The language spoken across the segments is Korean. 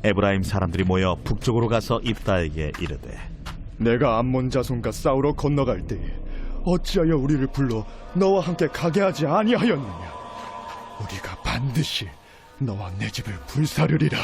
에브라임 사람들이 모여 북쪽으로 가서 입다에게 이르되, 내가 암몬 자손과 싸우러 건너갈 때에 어찌하여 우리를 불러 너와 함께 가게 하지 아니하였느냐? 우리가 반드시 너와 내 집을 불사르리라.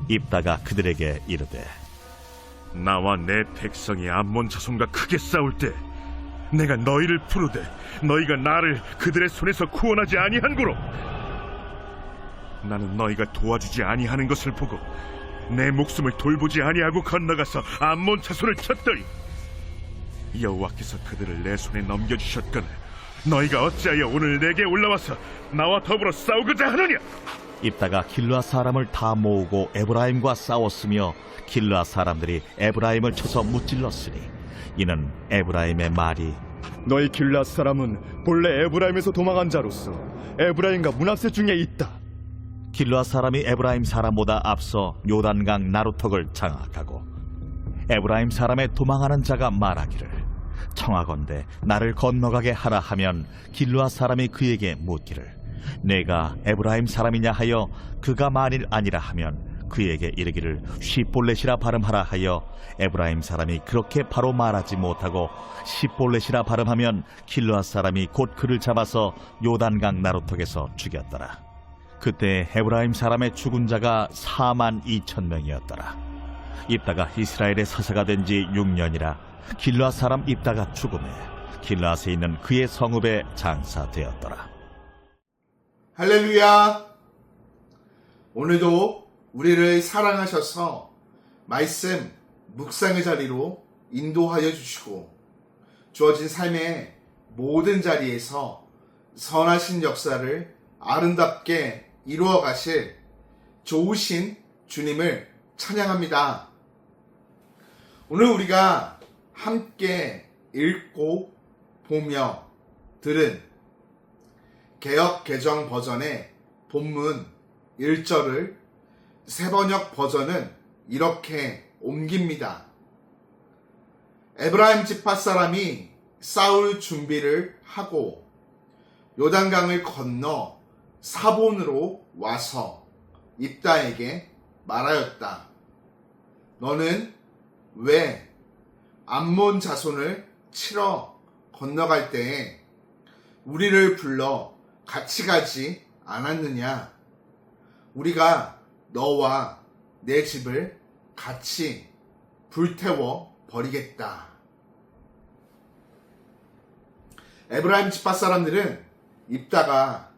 입다가 그들에게 이르되, 나와 내 백성이 암몬 자손과 크게 싸울 때 내가 너희를 부르되 너희가 나를 그들의 손에서 구원하지 아니한고로 나는 너희가 도와주지 아니하는 것을 보고 내 목숨을 돌보지 아니하고 건너가서 암몬 자손을 쳤더니 여호와께서 그들을 내 손에 넘겨주셨거늘 너희가 어찌하여 오늘 내게 올라와서 나와 더불어 싸우고자 하느냐? 입다가 길르앗 사람을 다 모으고 에브라임과 싸웠으며 길르앗 사람들이 에브라임을 쳐서 무찔렀으니 이는 에브라임의 말이 너희 길앗 사람은 본래 에브라임에서 도망한 자로서 에브라임과 므낫세 중에 있다. 길르앗 사람이 에브라임 사람보다 앞서 요단강 나루턱을 장악하고 에브라임 사람의 도망하는 자가 말하기를 청하건대 나를 건너가게 하라 하면 길르앗 사람이 그에게 묻기를 내가 에브라임 사람이냐 하여 그가 만일 아니라 하면 그에게 이르기를 시볼렛이라 발음하라 하여 에브라임 사람이 그렇게 바로 말하지 못하고 시볼렛이라 발음하면 길르앗 사람이 곧 그를 잡아서 요단강 나루턱에서 죽였더라. 그때 에브라임 사람의 죽은 자가 4만 2천 명이었더라. 입다가 이스라엘의 사사가 된 지 6년이라 길르앗 사람 입다가 죽음에 길르앗에 있는 그의 성읍에 장사되었더라. 할렐루야! 오늘도 우리를 사랑하셔서 말씀 묵상의 자리로 인도하여 주시고 주어진 삶의 모든 자리에서 선하신 역사를 아름답게 이루어 가실 좋으신 주님을 찬양합니다. 오늘 우리가 함께 읽고 보며 들은 개역 개정 버전의 본문 1절을 새번역 버전은 이렇게 옮깁니다. 에브라임 지파 사람이 싸울 준비를 하고 요단강을 건너 사본으로 와서 입다에게 말하였다. 너는 왜 암몬 자손을 치러 건너갈 때에 우리를 불러 같이 가지 않았느냐? 우리가 너와 내 집을 같이 불태워 버리겠다. 에브라임 지파 사람들은 입다가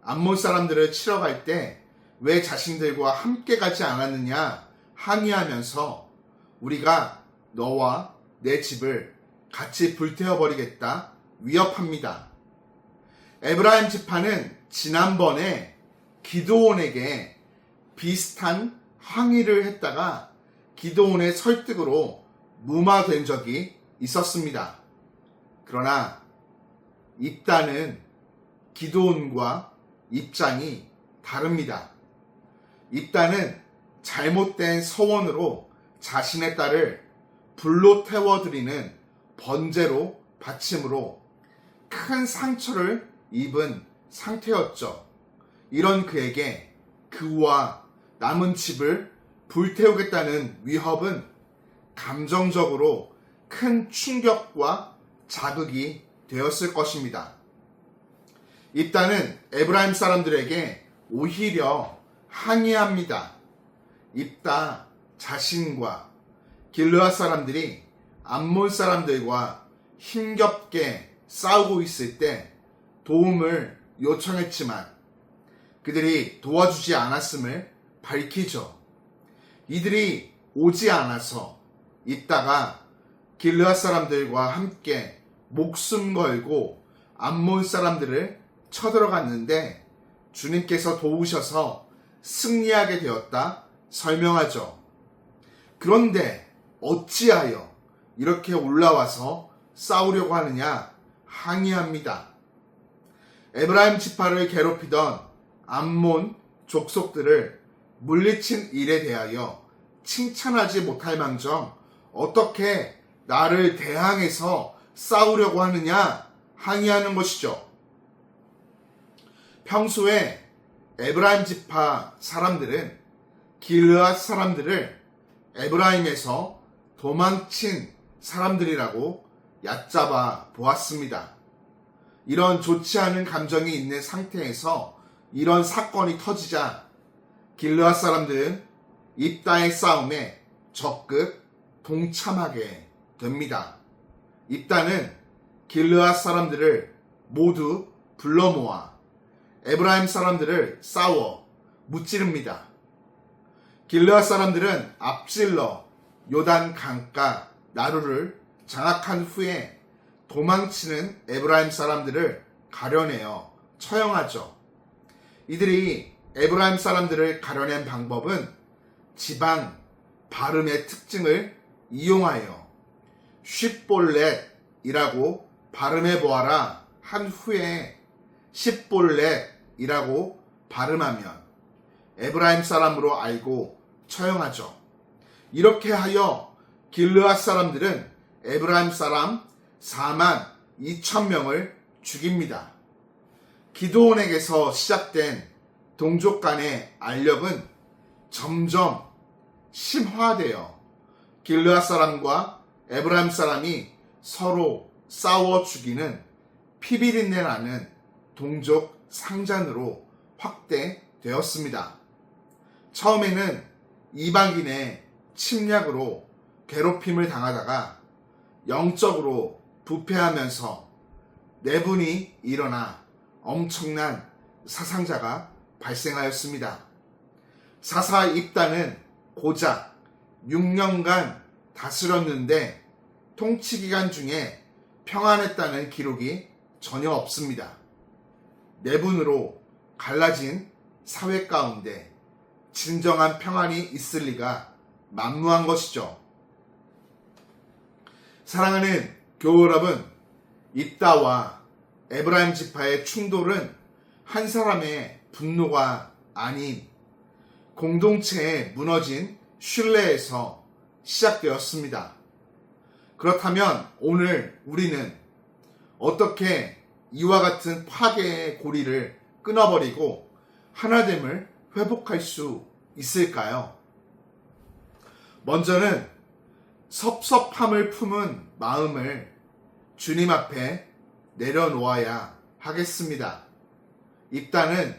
암몬 사람들을 치러 갈 때 왜 자신들과 함께 가지 않았느냐 항의하면서 우리가 너와 내 집을 같이 불태워 버리겠다 위협합니다. 에브라임 지파는 지난번에 기드온에게 비슷한 항의를 했다가 기드온의 설득으로 무마된 적이 있었습니다. 그러나 입다는 기드온과 입장이 다릅니다. 입다는 잘못된 서원으로 자신의 딸을 불로 태워드리는 번제로 바침으로 큰 상처를 입은 상태였죠. 이런 그에게 그와 남은 집을 불태우겠다는 위협은 감정적으로 큰 충격과 자극이 되었을 것입니다. 입다는 에브라임 사람들에게 오히려 항의합니다. 입다 자신과 길르앗 사람들이 암몬 사람들과 힘겹게 싸우고 있을 때 도움을 요청했지만 그들이 도와주지 않았음을 밝히죠. 이들이 오지 않아서 입다가 길르앗 사람들과 함께 목숨 걸고 암몬 사람들을 쳐들어갔는데 주님께서 도우셔서 승리하게 되었다 설명하죠. 그런데 어찌하여 이렇게 올라와서 싸우려고 하느냐 항의합니다. 에브라임 지파를 괴롭히던 암몬 족속들을 물리친 일에 대하여 칭찬하지 못할 망정 어떻게 나를 대항해서 싸우려고 하느냐 항의하는 것이죠. 평소에 에브라임 지파 사람들은 길르앗 사람들을 에브라임에서 도망친 사람들이라고 얕잡아 보았습니다. 이런 좋지 않은 감정이 있는 상태에서 이런 사건이 터지자 길르앗 사람들은 입다의 싸움에 적극 동참하게 됩니다. 입다는 길르앗 사람들을 모두 불러 모아 에브라임 사람들을 싸워 무찌릅니다. 길르앗 사람들은 앞질러 요단 강가 나루를 장악한 후에 도망치는 에브라임 사람들을 가려내어 처형하죠. 이들이 에브라임 사람들을 가려낸 방법은 지방 발음의 특징을 이용하여 쉽볼렛이라고 발음해 보아라 한 후에 십볼렛이라고 발음하면 에브라임 사람으로 알고 처형하죠. 이렇게 하여 길르앗 사람들은 에브라임 사람 4만 2천 명을 죽입니다. 기드온에게서 시작된 동족 간의 알력은 점점 심화되어 길르앗 사람과 에브라임 사람이 서로 싸워 죽이는 피비린내 나는 동족 상잔으로 확대되었습니다. 처음에는 이방인의 침략으로 괴롭힘을 당하다가 영적으로 부패하면서 내분이 일어나 엄청난 사상자가 발생하였습니다. 사사 입단은 고작 6년간 다스렸는데 통치기간 중에 평안했다는 기록이 전혀 없습니다. 내분으로 갈라진 사회 가운데 진정한 평안이 있을 리가 만무한 것이죠. 사랑하는 교우 여러분, 입다와 에브라임 지파의 충돌은 한 사람의 분노가 아닌 공동체에 무너진 신뢰에서 시작되었습니다. 그렇다면 오늘 우리는 어떻게 이와 같은 파괴의 고리를 끊어버리고 하나됨을 회복할 수 있을까요? 먼저는 섭섭함을 품은 마음을 주님 앞에 내려놓아야 하겠습니다. 입다는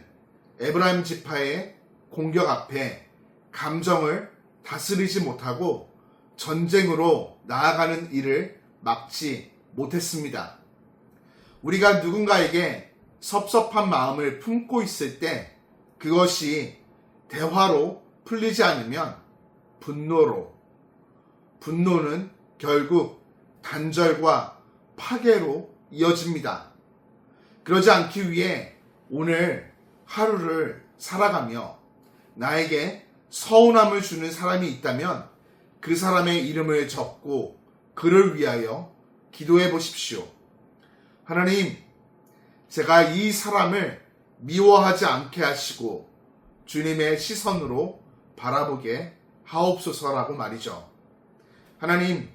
에브라임 지파의 공격 앞에 감정을 다스리지 못하고 전쟁으로 나아가는 일을 막지 못했습니다. 우리가 누군가에게 섭섭한 마음을 품고 있을 때 그것이 대화로 풀리지 않으면 분노는 결국 단절과 파괴로 이어집니다. 그러지 않기 위해 오늘 하루를 살아가며 나에게 서운함을 주는 사람이 있다면 그 사람의 이름을 적고 그를 위하여 기도해 보십시오. 하나님, 제가 이 사람을 미워하지 않게 하시고 주님의 시선으로 바라보게 하옵소서라고 말이죠. 하나님,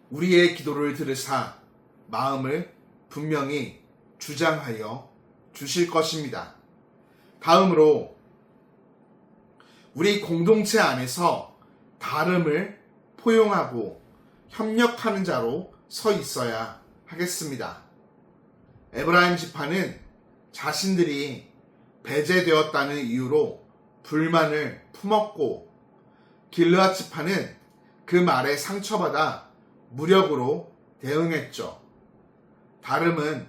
우리의 기도를 들으사 마음을 분명히 주장하여 주실 것입니다. 다음으로 우리 공동체 안에서 다름을 포용하고 협력하는 자로 서 있어야 하겠습니다. 에브라임 지파는 자신들이 배제되었다는 이유로 불만을 품었고 길르앗 지파는 그 말에 상처받아 무력으로 대응했죠. 다름은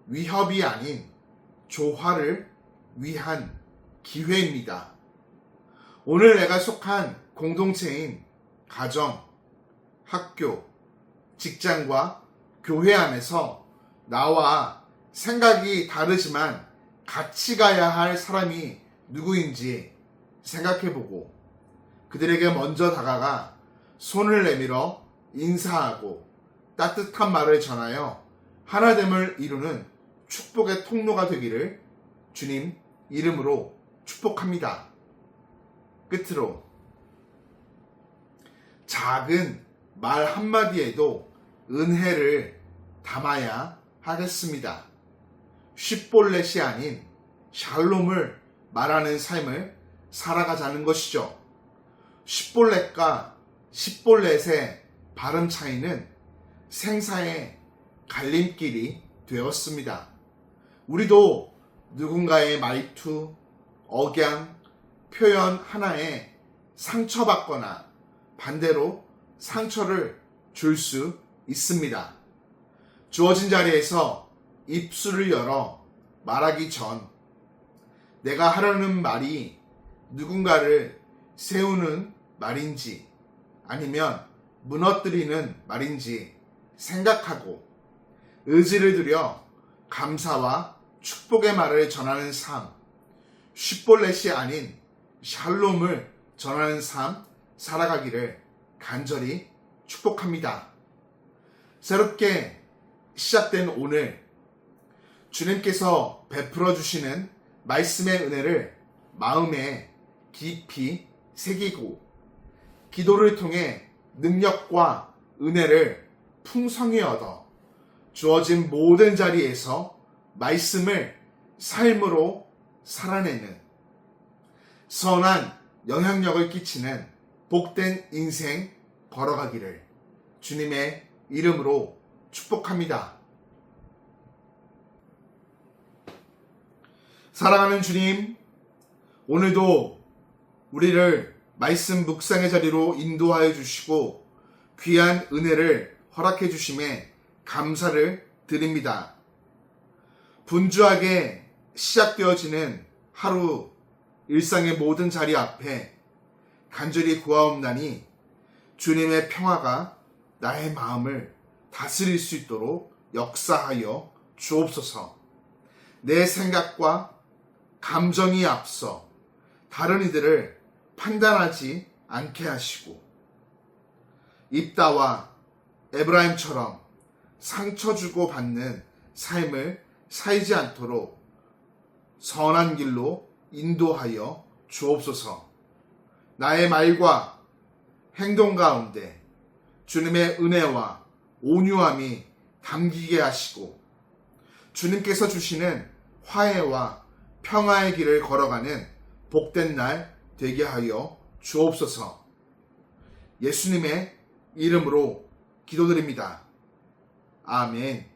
위협이 아닌 조화를 위한 기회입니다. 오늘 내가 속한 공동체인 가정, 학교, 직장과 교회 안에서 나와 생각이 다르지만 같이 가야 할 사람이 누구인지 생각해보고 그들에게 먼저 다가가 손을 내밀어 인사하고 따뜻한 말을 전하여 하나됨을 이루는 축복의 통로가 되기를 주님 이름으로 축복합니다. 끝으로 작은 말 한마디에도 은혜를 담아야 하겠습니다. 쉽볼렛이 아닌 샬롬을 말하는 삶을 살아가자는 것이죠. 십볼렛과 십볼렛의 발음 차이는 생사의 갈림길이 되었습니다. 우리도 누군가의 말투, 억양, 표현 하나에 상처받거나 반대로 상처를 줄 수 있습니다. 주어진 자리에서 입술을 열어 말하기 전 내가 하려는 말이 누군가를 세우는 말인지 아니면 무너뜨리는 말인지 생각하고 의지를 들여 감사와 축복의 말을 전하는 삶, 쉽볼렛이 아닌 샬롬을 전하는 삶 살아가기를 간절히 축복합니다. 새롭게 시작된 오늘 주님께서 베풀어 주시는 말씀의 은혜를 마음에 깊이 새기고 기도를 통해 능력과 은혜를 풍성히 얻어 주어진 모든 자리에서 말씀을 삶으로 살아내는 선한 영향력을 끼치는 복된 인생 걸어가기를 주님의 이름으로 축복합니다. 사랑하는 주님, 오늘도 우리를 말씀 묵상의 자리로 인도하여 주시고 귀한 은혜를 허락해 주심에 감사를 드립니다. 분주하게 시작되어지는 하루 일상의 모든 자리 앞에 간절히 구하옵나니 주님의 평화가 나의 마음을 다스릴 수 있도록 역사하여 주옵소서. 내 생각과 감정이 앞서 다른 이들을 판단하지 않게 하시고 입다와 에브라임처럼 상처 주고 받는 삶을 살지 않도록 선한 길로 인도하여 주옵소서. 나의 말과 행동 가운데 주님의 은혜와 온유함이 담기게 하시고 주님께서 주시는 화해와 평화의 길을 걸어가는 복된 날 되게 하여 주옵소서. 예수님의 이름으로 기도드립니다. 아멘.